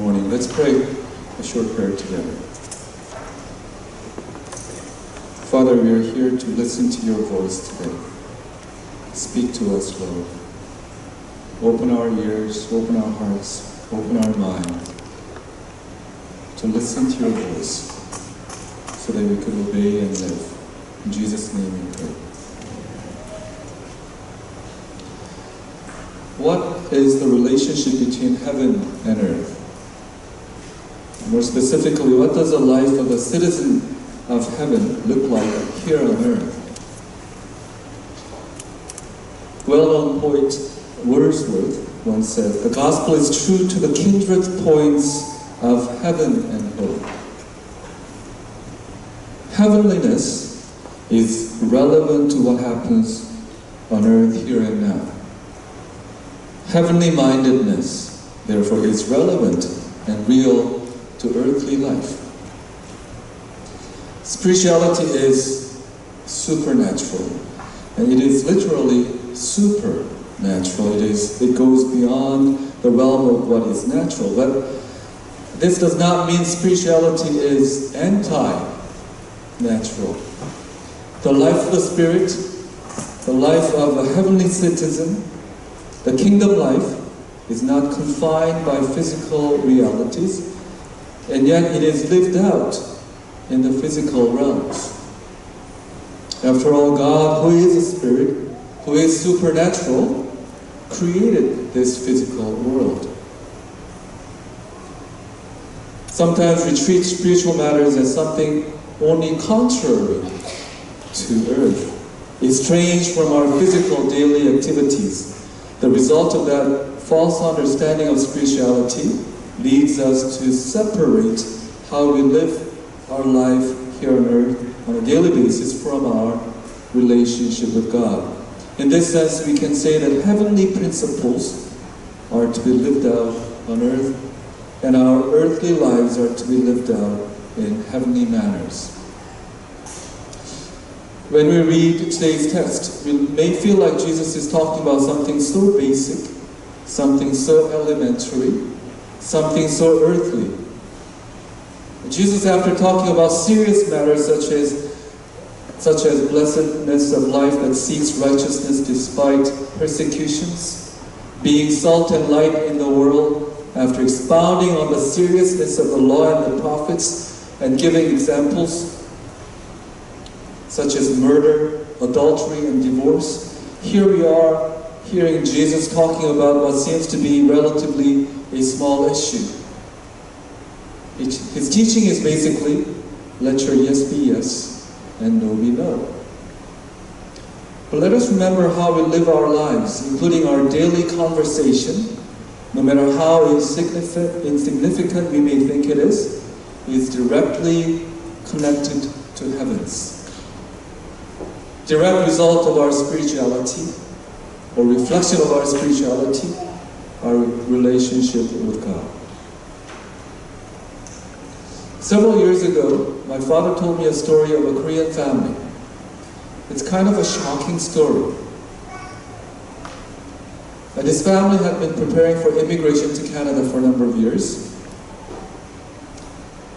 morning. Let's pray a short prayer together. Father, we are here to listen to your voice today. Speak to us, Lord. Open our ears, open our hearts, open our minds to listen to your voice so that we could obey and live. In Jesus' name we pray. What is the relationship between heaven and earth? More specifically, what does the life of a citizen of heaven look like here on earth? Well-known poet Wordsworth once said, "The gospel is true to the kindred points of heaven and earth." Heavenliness is relevant to what happens on earth here and now. Heavenly mindedness, therefore, is relevant and real to earthly life. Spirituality is supernatural, and it is literally supernatural. It goes beyond the realm of what is natural. But this does not mean spirituality is anti-natural. The life of the Spirit, the life of a heavenly citizen, the kingdom life is not confined by physical realities, and yet it is lived out in the physical realms. After all, God, who is a spirit, who is supernatural, created this physical world. Sometimes we treat spiritual matters as something only contrary to earth, estranged from our physical daily activities. The result of that false understanding of spirituality leads us to separate how we live our life here on earth on a daily basis from our relationship with God. In this sense, we can say that heavenly principles are to be lived out on earth, and our earthly lives are to be lived out in heavenly manners. When we read today's text, we may feel like Jesus is talking about something so basic, something so elementary, something so earthly. Jesus, after talking about serious matters such as blessedness of life that seeks righteousness despite persecutions, being salt and light in the world, after expounding on the seriousness of the law and the prophets and giving examples such as murder, adultery, and divorce, here we are hearing Jesus talking about what seems to be relatively a small issue. His teaching is basically, let your yes be yes and no be no. But let us remember how we live our lives, including our daily conversation, no matter how insignificant we may think it is directly connected to heavens. Direct result of our spirituality, or reflection of our spirituality, our relationship with God. Several years ago, my father told me a story of a Korean family. It's kind of a shocking story. And this family had been preparing for immigration to Canada for a number of years.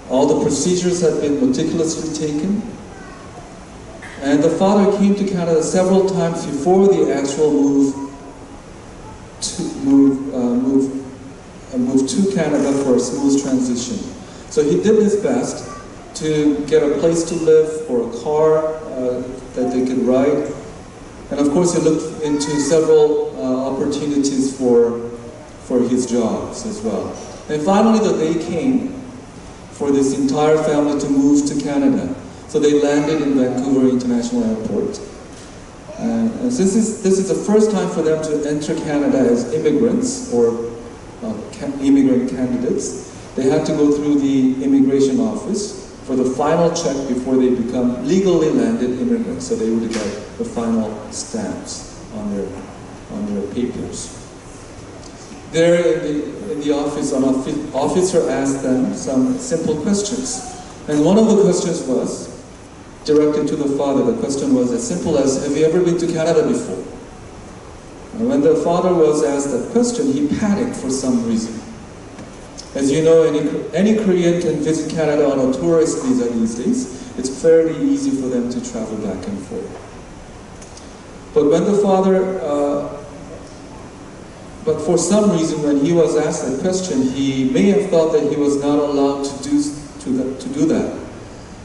All the procedures had been meticulously taken. And the father came to Canada several times before the actual move to Canada for a smooth transition. So he did his best to get a place to live or a car that they could ride. And of course he looked into several opportunities for his jobs as well. And finally the day came for this entire family to move to Canada. So they landed in Vancouver International Airport. And since this is the first time for them to enter Canada as immigrants or immigrant candidates, they had to go through the immigration office for the final check before they become legally landed immigrants. So they would get the final stamps on their papers. There in the office, an officer asked them some simple questions. And one of the questions was directed to the father. The question was as simple as, have you ever been to Canada before? And when the father was asked that question, he panicked for some reason. As you know, any Korean can visit Canada on a tourist visa these days. It's fairly easy for them to travel back and forth. But when the father, but for some reason, when he was asked that question, he may have thought that he was not allowed to do that.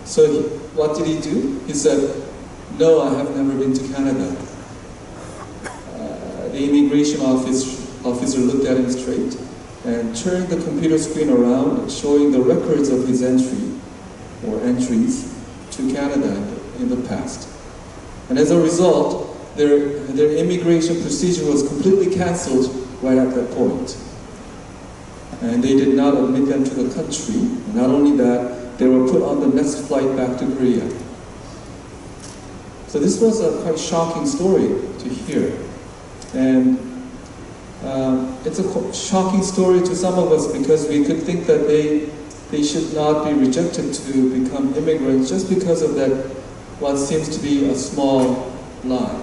So what did he do? He said, "No, I have never been to Canada." The immigration officer looked at him straight and turned the computer screen around, showing the records of his entries to Canada in the past. And as a result, their immigration procedure was completely cancelled right at that point. And they did not admit them to the country. And not only that, they were put on the next flight back to Korea. So this was a quite shocking story to hear. And it's a shocking story to some of us because we could think that they should not be rejected to become immigrants just because of that, what seems to be a small lie.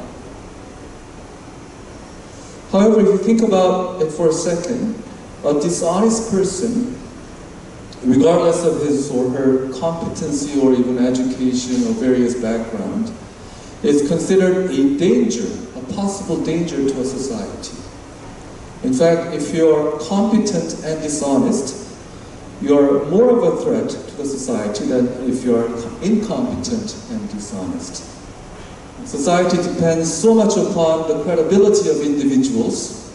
However, if you think about it for a second, a dishonest person, regardless of his or her competency or even education or various background, is considered a danger, a possible danger to a society. In fact, if you're competent and dishonest, you're more of a threat to the society than if you're incompetent and dishonest. Society depends so much upon the credibility of individuals.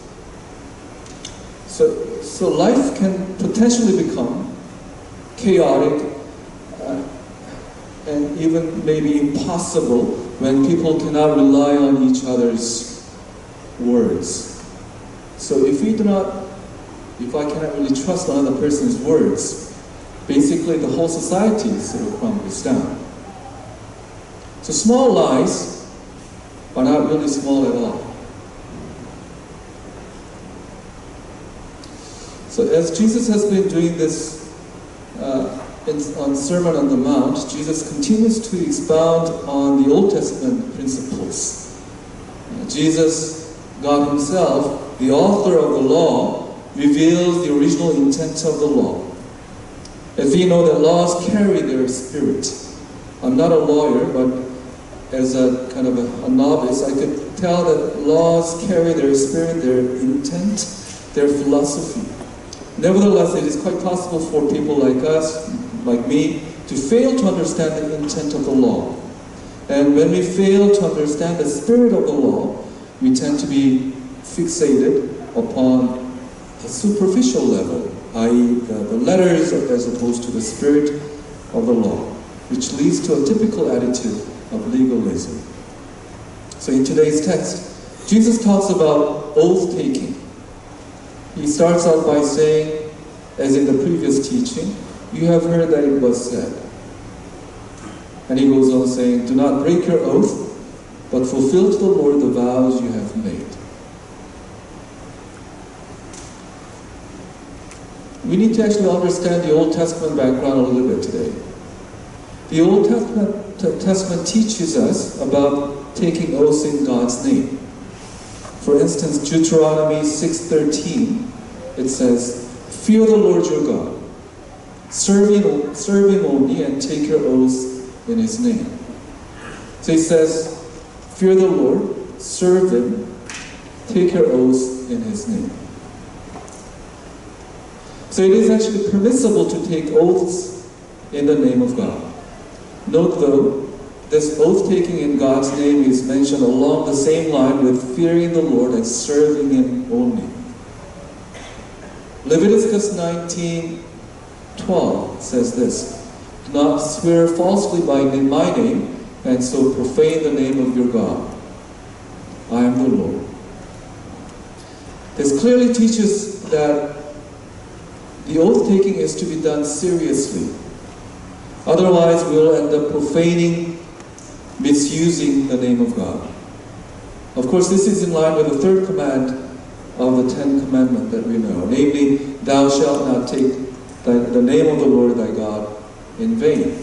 So life can potentially become chaotic and even maybe impossible when people cannot rely on each other's words. So if I cannot really trust another person's words, basically the whole society sort of crumbles down. So small lies are not really small at all. So as Jesus has been doing this on Sermon on the Mount, Jesus continues to expound on the Old Testament principles. Jesus, God Himself, the author of the law, reveals the original intent of the law. As we know that laws carry their spirit. I'm not a lawyer, but as a kind of a novice, I could tell that laws carry their spirit, their intent, their philosophy. Nevertheless, it is quite possible for people like us, like me, to fail to understand the intent of the law. And when we fail to understand the spirit of the law, we tend to be fixated upon a superficial level, i.e. the letters as opposed to the spirit of the law, which leads to a typical attitude of legalism. So in today's text, Jesus talks about oath-taking. He starts out by saying, as in the previous teaching, "You have heard that it was said." And he goes on saying, "Do not break your oath, but fulfill to the Lord the vows you have made." We need to actually understand the Old Testament background a little bit today. The Old Testament teaches us about taking oaths in God's name. For instance, Deuteronomy 6:13, it says, "Fear the Lord your God, serve him only, and take your oaths in His name." So it says, fear the Lord, serve Him, take your oaths in His name. So it is actually permissible to take oaths in the name of God. Note though, this oath-taking in God's name is mentioned along the same line with fearing the Lord and serving Him only. Leviticus 19:12 says this, "Do not swear falsely by my name, and so profane the name of your God. I am the Lord." This clearly teaches that the oath-taking is to be done seriously. Otherwise, we will end up profaning, misusing the name of God. Of course, this is in line with the third command of the 10 Commandments that we know, namely, "Thou shalt not take the name of the Lord thy God in vain."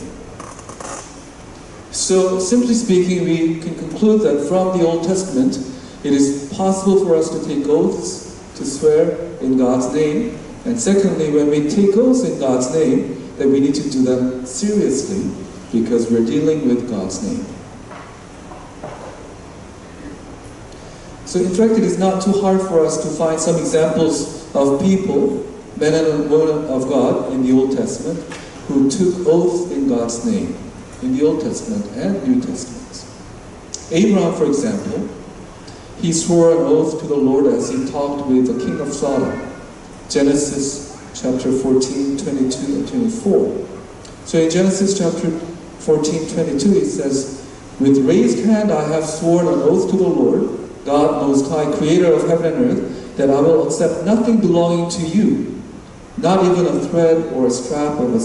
So, simply speaking, we can conclude that from the Old Testament, it is possible for us to take oaths, to swear in God's name, And secondly, when we take oaths in God's name, then we need to do them seriously because we're dealing with God's name. So in fact, it is not too hard for us to find some examples of people, men and women of God in the Old Testament, who took oath in God's name, in the Old Testament and New Testament. Abraham, for example, he swore an oath to the Lord as he talked with the king of Sodom. Genesis chapter 14, 22 and 24. So in Genesis chapter 14, 22, it says, "With raised hand I have sworn an oath to the Lord, God Most High, Creator of heaven and earth, that I will accept nothing belonging to you, not even a thread or a strap of a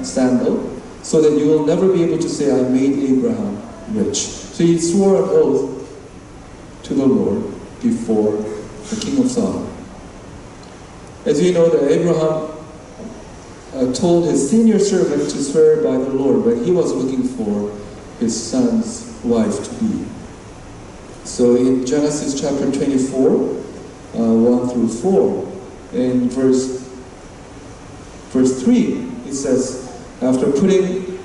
sandal, so that you will never be able to say, I made Abraham rich." So he swore an oath to the Lord before the king of Sodom. As we know that Abraham told his senior servant to swear by the Lord when he was looking for his son's wife to be. So in Genesis chapter 24, 1 through 4, in verse 3, it says, after putting,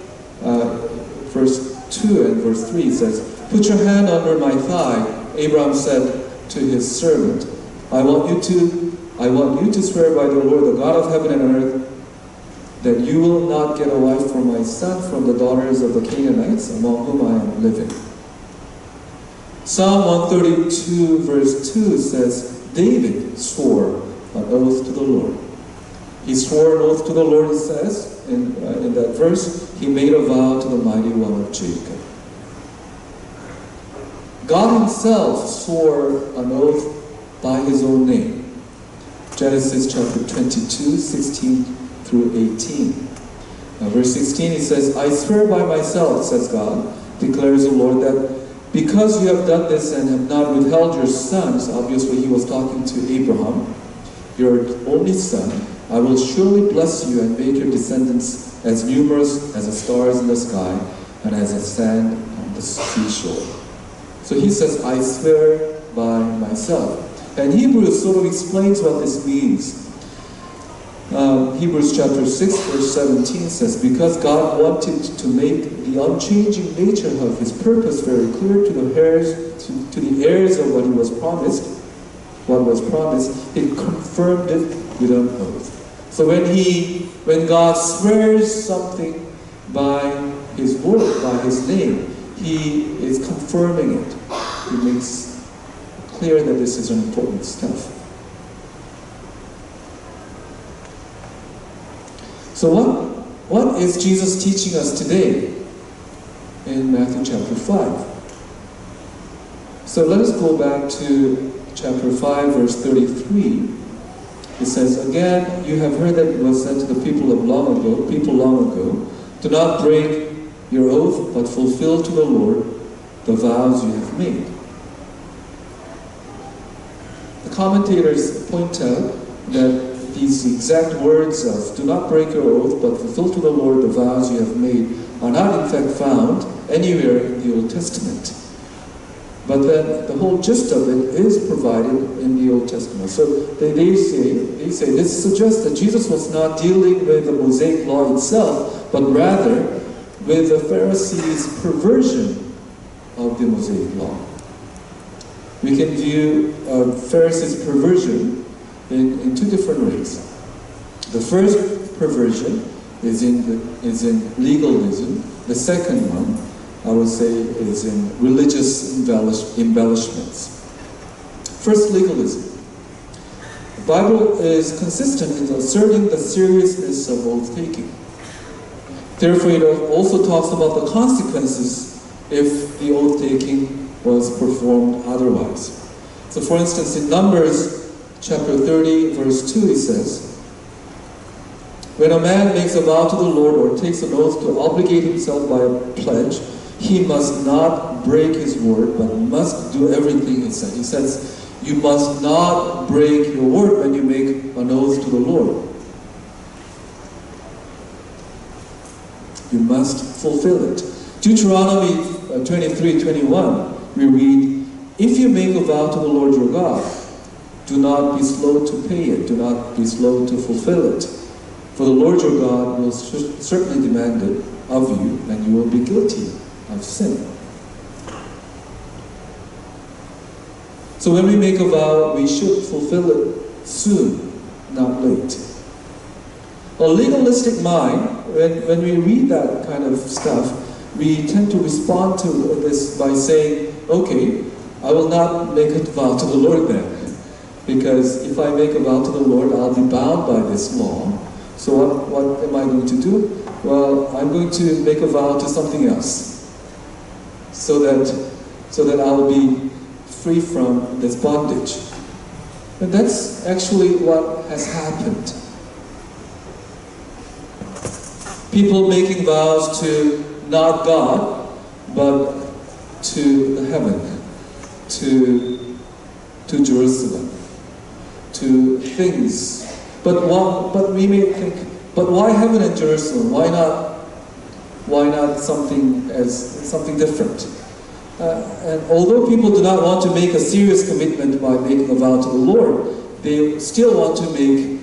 verse 2 and verse 3, it says, "Put your hand under my thigh," Abraham said to his servant, I want you to swear by the Lord, the God of heaven and earth, that you will not get a wife for my son from the daughters of the Canaanites among whom I am living. Psalm 132 verse 2 says, David swore an oath to the Lord. He swore an oath to the Lord, it says, in that verse, he made a vow to the mighty one of Jacob. God himself swore an oath by his own name. Genesis chapter 22, 16 through 18. Verse 16, it says, I swear by myself, says God, declares the Lord, that because you have done this and have not withheld your sons, obviously he was talking to Abraham, your only son, I will surely bless you and make your descendants as numerous as the stars in the sky and as the sand on the seashore. So he says, I swear by myself. And Hebrews sort of explains what this means. Hebrews chapter 6 verse 17 says, because God wanted to make the unchanging nature of his purpose very clear to the heirs of what was promised, he confirmed it with an oath. So when God swears something by his word, by his name, he is confirming it. He makes clear that this is an important stuff. So what is Jesus teaching us today in Matthew chapter 5? So let us go back to chapter 5 verse 33. It says, again, you have heard that it was said to the people long ago, do not break your oath, but fulfill to the Lord the vows you have made. The commentators point out that these exact words of do not break your oath, but fulfill to the Lord the vows you have made are not in fact found anywhere in the Old Testament. But then the whole gist of it is provided in the Old Testament. So they say this suggests that Jesus was not dealing with the Mosaic law itself, but rather with the Pharisees' perversion of the Mosaic law. We can view Pharisees' perversion in two different ways. The first perversion is in legalism. The second one, I would say, is in religious embellishments. First, legalism. The Bible is consistent in asserting the seriousness of oath-taking. Therefore, it also talks about the consequences if the oath-taking was performed otherwise. So, for instance, in Numbers chapter 30, verse 2, it says, when a man makes a vow to the Lord or takes an oath to obligate himself by a pledge, he must not break his word, but must do everything he said. He says, you must not break your word when you make an oath to the Lord. You must fulfill it. Deuteronomy 23:21, we read, if you make a vow to the Lord your God, do not be slow to pay it, do not be slow to fulfill it. For the Lord your God will certainly demand it of you, and you will be guilty of sin. So when we make a vow, we should fulfill it soon, not late. A legalistic mind, when we read that kind of stuff, we tend to respond to this by saying, okay, I will not make a vow to the Lord then. Because if I make a vow to the Lord, I'll be bound by this law. So what am I going to do? Well, I'm going to make a vow to something else. So that I'll be free from this bondage. And that's actually what has happened. People making vows to not God, but to the heaven, to Jerusalem, to things. But we may think, but why heaven and Jerusalem? Why not something different? And although people do not want to make a serious commitment by making a vow to the Lord, they still want to make.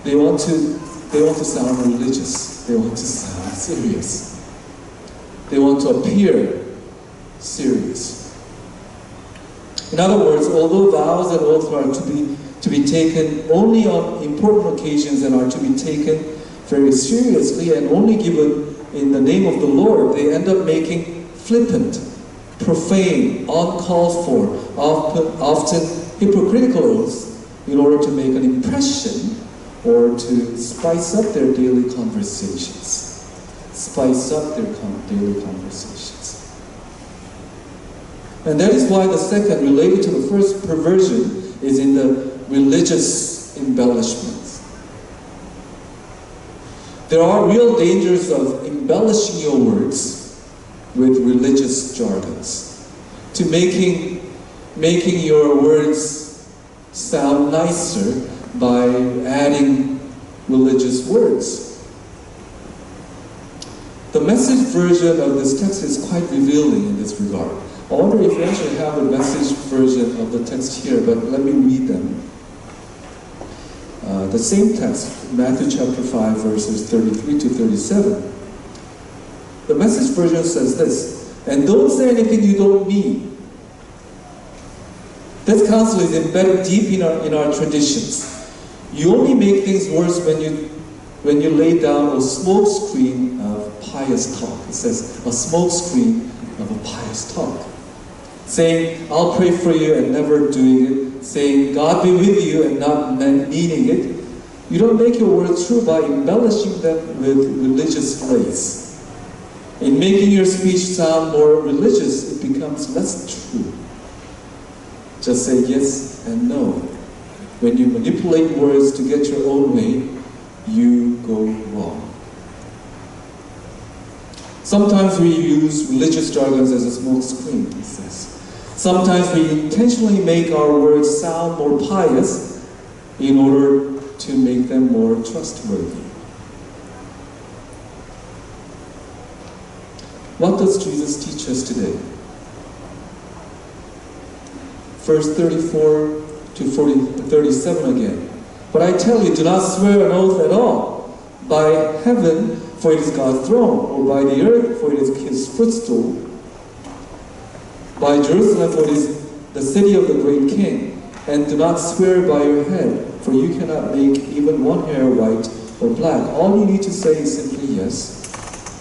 They want to sound religious. They want to sound serious. They want to appear serious. In other words, although vows and oaths are to be taken only on important occasions and are to be taken very seriously and only given in the name of the Lord, they end up making flippant, profane, uncalled for, often hypocritical oaths in order to make an impression or to spice up their daily conversations. Spice up their daily conversations. And that is why the second, related to the first perversion, is in the religious embellishments. There are real dangers of embellishing your words with religious jargons, to making your words sound nicer by adding religious words. The Message version of this text is quite revealing in this regard. I wonder if you actually have a Message version of the text here, but let me read them. The same text, Matthew chapter 5, verses 33 to 37. The Message version says this, "And don't say anything you don't mean." This counsel is embedded deep in our traditions. You only make things worse when you lay down a smoke screen of pious talk. It says, a smoke screen of a pious talk. Saying, "I'll pray for you," and never doing it. Saying, "God be with you," and not meaning it. You don't make your words true by embellishing them with religious lace. In making your speech sound more religious, it becomes less true. Just say yes and no. When you manipulate words to get your own way, you go wrong. Sometimes we use religious jargons as a smoke screen, he says. Sometimes we intentionally make our words sound more pious in order to make them more trustworthy. What does Jesus teach us today? Verse 34 to 37 again. "But I tell you, do not swear an oath at all, by heaven, for it is God's throne, or by the earth, for it is his footstool, by Jerusalem, for it is the city of the great king. And do not swear by your head, for you cannot make even one hair white or black. All you need to say is simply yes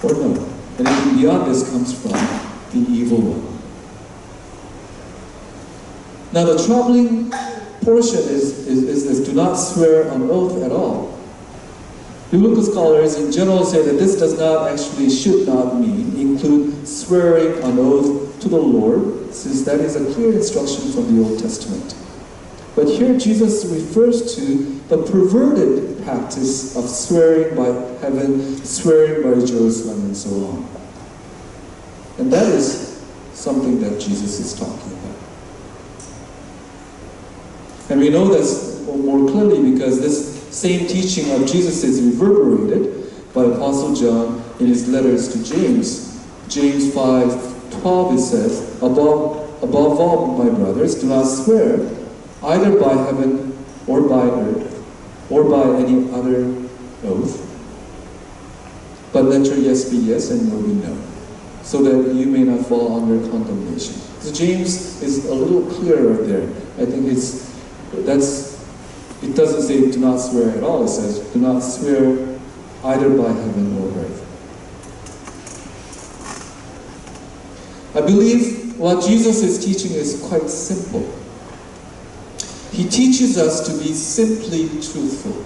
or no. Anything beyond this comes from the evil one." Now the troubling portion is this: do not swear on oath at all. Biblical scholars in general say that this does not actually, should not mean, include swearing on oath to the Lord, since that is a clear instruction from the Old Testament. But here Jesus refers to the perverted practice of swearing by heaven, swearing by Jerusalem, and so on. And that is something that Jesus is talking about. And we know this more clearly because this same teaching of Jesus is reverberated by Apostle John in his letters to James. James 5:12, it says, above all, my brothers, do not swear either by heaven or by earth, or by any other oath. But let your yes be yes and no be no, so that you may not fall under condemnation. So James is a little clearer there. I think it doesn't say do not swear at all. It says do not swear either by heaven or earth. I believe what Jesus is teaching is quite simple. He teaches us to be simply truthful.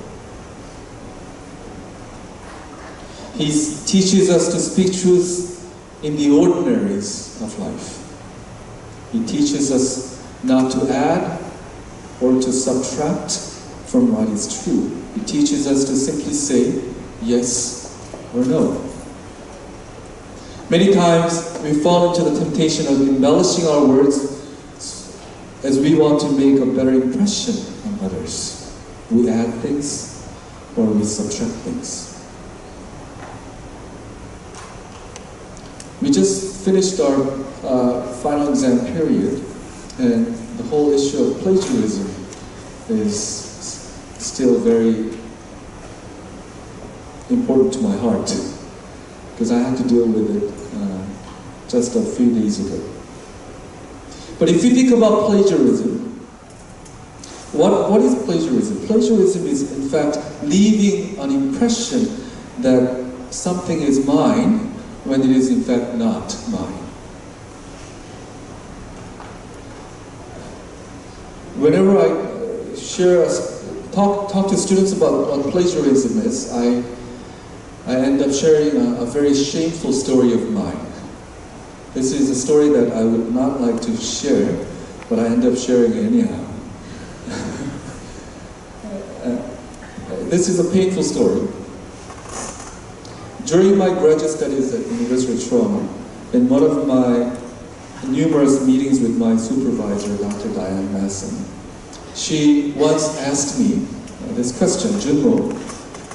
He teaches us to speak truth in the ordinaries of life. He teaches us not to add or to subtract from what is true. He teaches us to simply say yes or no. Many times we fall into the temptation of embellishing our words as we want to make a better impression on others. We add things or we subtract things. We just finished our final exam period, and the whole issue of plagiarism is still very important to my heart, because I had to deal with it just a few days ago. But if you think about plagiarism, what is plagiarism? Plagiarism is, in fact, leaving an impression that something is mine when it is, in fact, not mine. Whenever I talk to students about what plagiarism is, I end up sharing a very shameful story of mine. This is a story that I would not like to share, but I end up sharing it anyhow. This is a painful story. During my graduate studies at the University of Toronto, in one of my numerous meetings with my supervisor, Dr. Diane Masson, she once asked me this question, JunMo,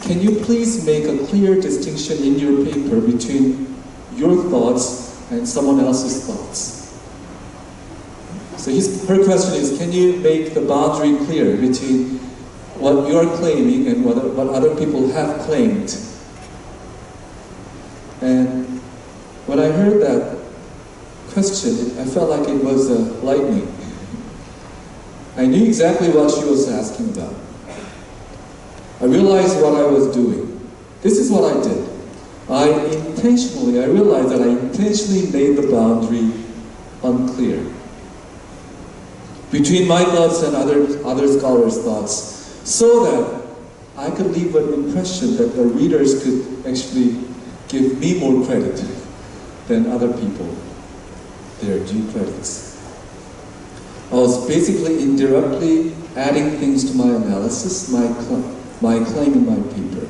can you please make a clear distinction in your paper between your thoughts and someone else's thoughts? So her question is, can you make the boundary clear between what you're claiming and what other people have claimed? And when I heard that question, I felt like it was lightning. I knew exactly what she was asking about. I realized what I was doing. This is what I did. I realized that I intentionally made the boundary unclear between my thoughts and other scholars' thoughts, so that I could leave an impression that the readers could actually give me more credit than other people their due credits. I was basically indirectly adding things to my analysis, my claim in my paper.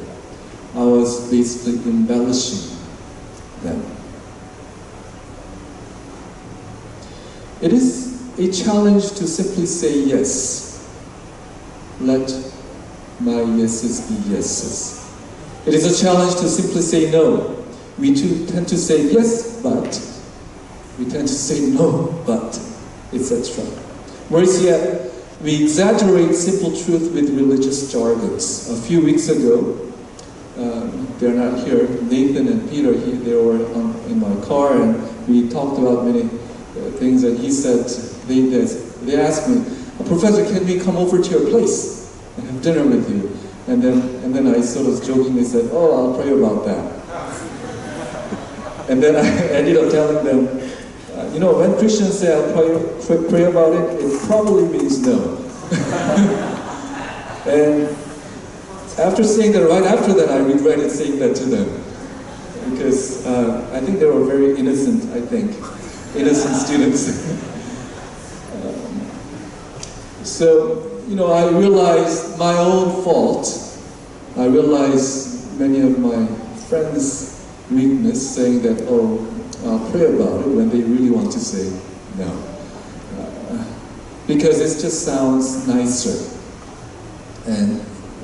I was basically embellishing them. It is a challenge to simply say yes. Let my yeses be yeses. It is a challenge to simply say no. We too tend to say yes, but. We tend to say no, but, etc. Worse yet, we exaggerate simple truth with religious jargons. A few weeks ago, they're not here, Nathan and Peter, they were in my car, and we talked about many things, and he said, they asked me, Professor, can we come over to your place and have dinner with you? And then I sort of jokingly said, oh, I'll pray about that. And then I ended up telling them, when Christians say I'll pray about it, it probably means no. And after saying that, right after that, I regretted saying that to them. Because I think they were very innocent students. So, I realized my own fault. I realized many of my friends' weakness, saying that, oh, I'll pray about it, when they really want to say no. Because it just sounds nicer. And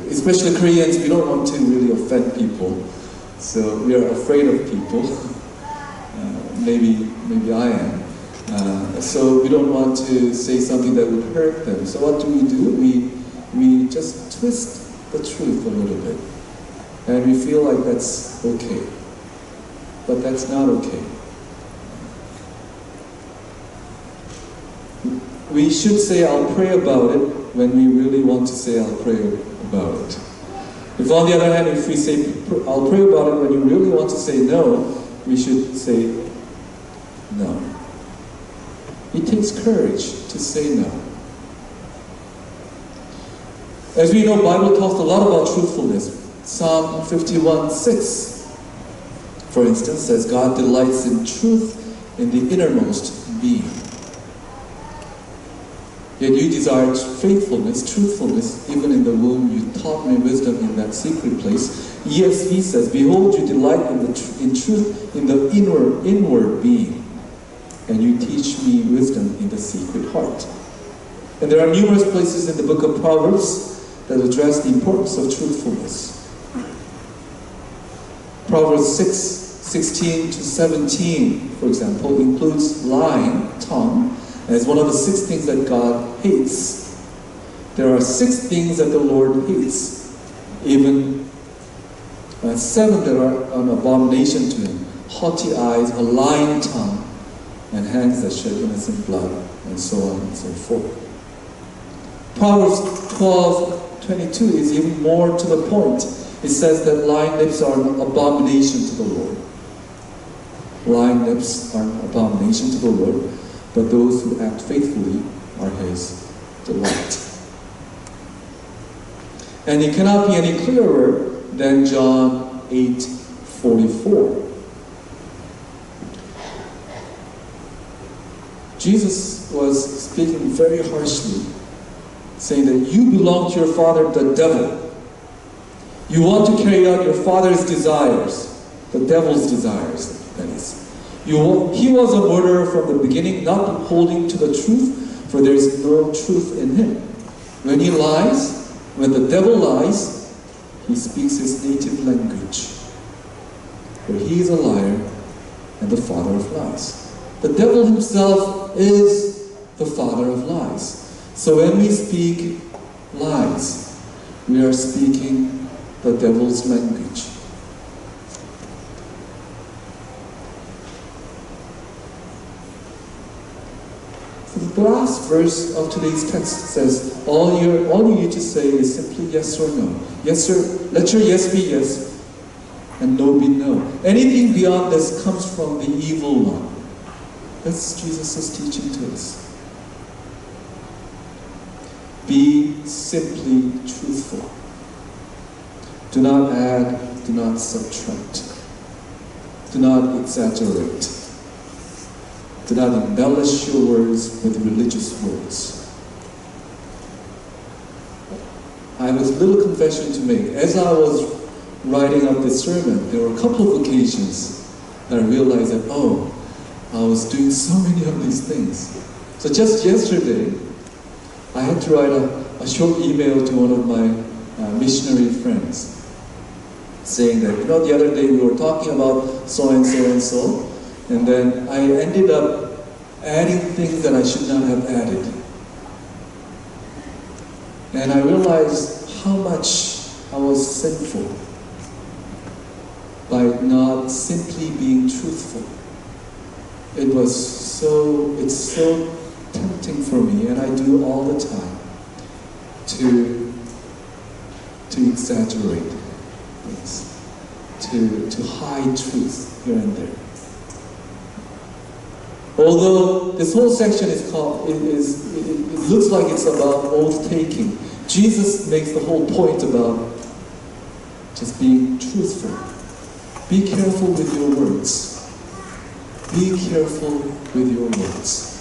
especially Koreans, we don't want to really offend people. So we are afraid of people. Maybe I am. So we don't want to say something that would hurt them. So what do? We just twist the truth a little bit. And we feel like that's okay. But that's not okay. We should say, I'll pray about it, when we really want to say, I'll pray about it. If on the other hand, if we say, I'll pray about it when you really want to say no, we should say no. It takes courage to say no. As we know, Bible talks a lot about truthfulness. Psalm 51:6, for instance, says, God delights in truth in the innermost being. Yet you desired faithfulness, truthfulness, even in the womb. You taught me wisdom in that secret place. ESV says, behold, you delight in truth in the inward being, and you teach me wisdom in the secret heart. And there are numerous places in the book of Proverbs that address the importance of truthfulness. Proverbs 6:16 to 17, for example, includes lying, tongue, as one of the 6 things that God hates. There are 6 things that the Lord hates, even 7 that are an abomination to him: haughty eyes, a lying tongue, and hands that shed innocent blood, and so on and so forth. Proverbs 12:22 is even more to the point. It says that lying lips are an abomination to the Lord. Lying lips are an abomination to the Lord, but those who act faithfully are his delight. And it cannot be any clearer than John 8:44. Jesus was speaking very harshly, saying that you belong to your father, the devil. You want to carry out your father's desires, the devil's desires, that is. He was a murderer from the beginning, not holding to the truth, for there is no truth in him. When he lies, when the devil lies, he speaks his native language. For he is a liar and the father of lies. The devil himself is the father of lies. So when we speak lies, we are speaking the devil's language. So the last verse of today's text says, all you need to say is simply yes or no. Yes, sir. Let your yes be yes, and no be no. Anything beyond this comes from the evil one. That's Jesus' teaching to us. Be simply truthful. Do not add, do not subtract. Do not exaggerate. Do not embellish your words with religious words. I have a little confession to make. As I was writing up this sermon, there were a couple of occasions that I realized that, I was doing so many of these things. So just yesterday, I had to write a short email to one of my missionary friends, saying that, the other day we were talking about so and so and so, and then I ended up adding things that I should not have added. And I realized how much I was sinful by not simply being truthful. It's so tempting for me, and I do all the time, to exaggerate things, to hide truth here and there. Although this whole section it looks like it's about oath-taking, Jesus makes the whole point about just being truthful. Be careful with your words. Be careful with your words.